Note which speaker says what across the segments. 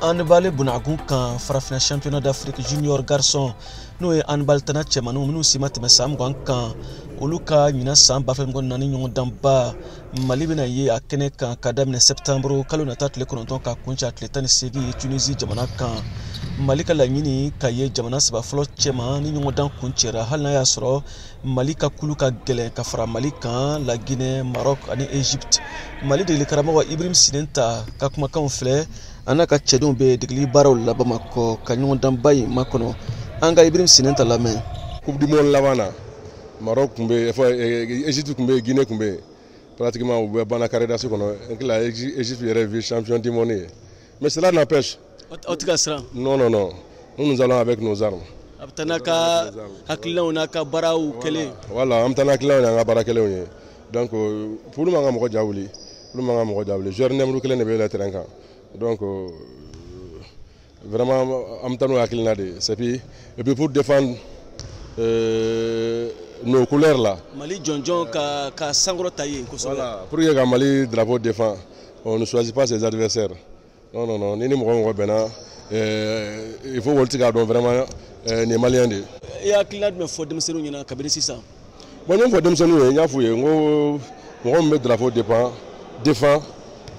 Speaker 1: handball bunagun kan farafina championnat d'Afrique junior garçon n'o ye handball tana cɛmanninw minnu si ma tɛmɛ san 20 kan olu ka ɲina san 2024 ɲɔgɔn danba Mali bɛna ye a kɛnɛ kan ka daminɛ septembre kalo nata tile 9 ka kuncɛ tile 18 ye Tunisie jamana kan. Mali ka laɲini ka ye jamana saba fɔlɔ cɛma ni ɲɔgɔn dan kuncɛra hali n'a y'a sɔrɔ Mali ka kulu ka gɛlɛn ka fara Mali kan, la Guinée, Maroc ani Égypte. Mali degeli karamɔgɔ Ibrahim Sinenta ka kumakanw filɛ an n'a ka cɛdenw bɛ degeli baaraw la Bamakɔ ka ɲɔgɔn danba in makɔnɔ. An ka Ibrahim Sinenta lamɛn.
Speaker 2: Coupe du monde laban na Maroc kun bɛ Égypte kun bɛ Guinée kun bɛ pratiquement u bɛ banna carré d'as kɔnɔ Égypte yɛrɛ vice champion du monde ye mais cela n'empêche. Non, non, non. Nous allons avec nos armes. Voilà, donc pour nous, donc vraiment, et puis pour défendre nos couleurs là.
Speaker 1: Mali Djonjon ka sangro taillé.
Speaker 2: Voilà, pour que Mali drapeau défend, on ne choisit pas ses adversaires. Non, non, non, il faut vraiment les Maliens.
Speaker 1: Et à qui l'a de me faire de me faire
Speaker 2: bon, nous faisons des choses, on met drapeau défend,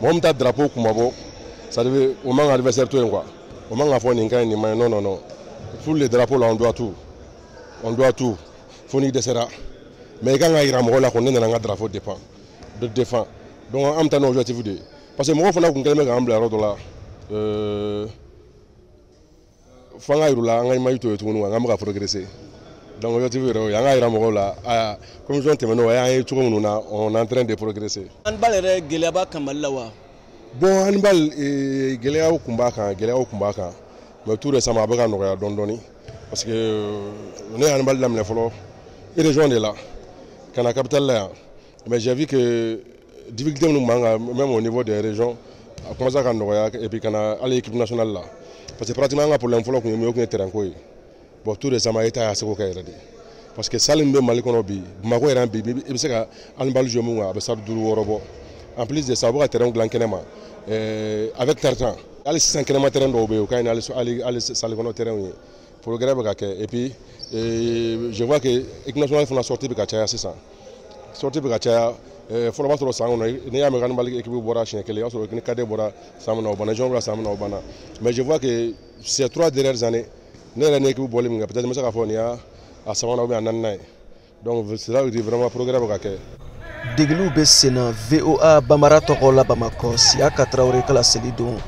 Speaker 2: on met drapeau kumabo, ça veut au moins adversaire tout quoi. Au moins la fois non, non, non. Pour les drapeaux là, on doit tout. On doit tout. Faut ni desserra. Mais quand on a un qu'on est dans un drapeau de défend. Donc on a un objectif de. Parce que moi, il faut que je me là. Fanga irula anga maito tunu anga maka progresser donc objectif anga ira mo la comme je t'ai ya tuko nuna on est en train de progresser
Speaker 1: handball re geleba kamalla wa
Speaker 2: bon handball gelea o kumba kan mais tout récemment ba kan no ya dondoni parce que on est handball lam le folo et région de là kana capitale là mais j'ai vu que difficulté nous manga même au niveau des régions a commencé à kan no ya et puis kana à l'équipe nationale là. Parce que pratiquement on a pour l'info qu'on est au terrain quoi. Bon tout récemment il a assez beaucoup parce que Salim be Mali kono bi Bamako era bi be se ka handball jouer mu avec ça duru worobo. En plus de ça on a terrain blanc kenema avec tartan. Ali 5 kenema terrain do be ka ali Salim kono terrain pour grave ka et puis je vois que l'équipe nationale font la sortie de Kachaya c'est ça. Sortie de Kachaya faut pas trop ça on est à me bali équipe bora chien que les autres que cadre bora samna obana jonga samna obana mais je vois que ces 3 dernières années ne la équipe bolé nga peut-être ça fa nia à samna obi anana donc c'est là où il vraiment programme ka ke
Speaker 1: deglu be sena VOA Bamara Tokola Bamako Siaka Traoré kala Selidon